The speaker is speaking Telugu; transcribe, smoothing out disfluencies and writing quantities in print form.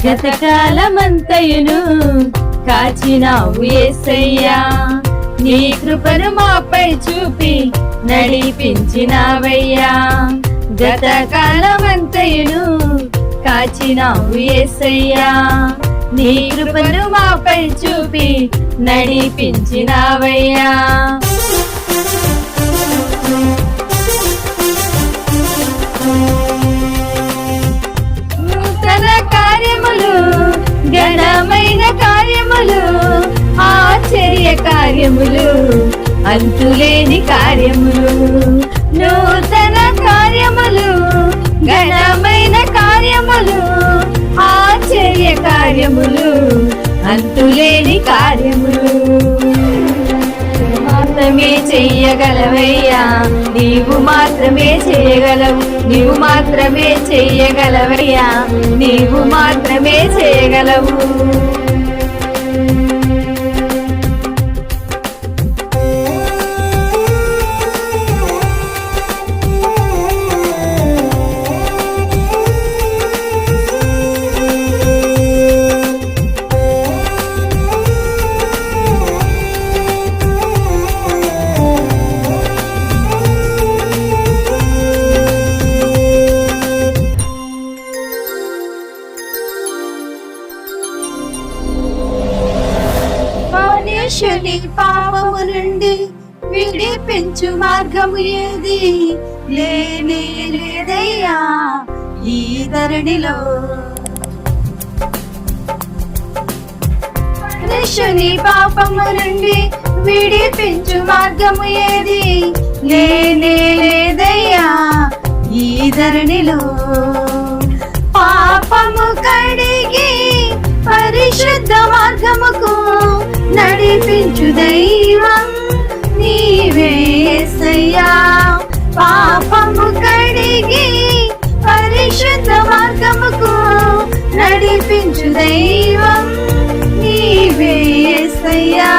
గతకాలమంతయును కాచినావు యేసయ్యా, నీ కృపను మాపై చూపి నడిపించినావయ్యా. గతకాలమంతయును కాచినావు యేసయ్యా, నీ కృపను మాపై చూపి నడిపించినావయ్యా. నూతన కార్యములు, ఘనమైన కార్యములు, ఆశ్చర్య కార్యములు, అంతులేని కార్యములు. నూతన కార్యములు, ఘనమైన కార్యములు, ఆశ్చర్య కార్యములు, అంతులేని కార్యములు. మాత్రమే చెయ్యగలవయ్యా, నీవు మాత్రమే చేయగలవు, నీవు మాత్రమే చెయ్యగలవయ్యా, నీవు మాత్రమే చేయగలవు. మనుష్యుని పాపము నుండి విడిపించు మార్గము ఏది లేనే లేదయ్యా ఈ ధరణిలో. మనుష్యుని పాపము నుండి విడిపించు మార్గము ఏది లేనే లేదయ్యా ఈ ధరణిలో. పాపము కడిగి పరిశుద్ధ మార్గముకు నడిపించు దైవం నీవే యేసయ్యా. పాపము కడిగి పరిశుద్ధ మార్గముకు నడిపించు దైవం నీవే యేసయ్యా.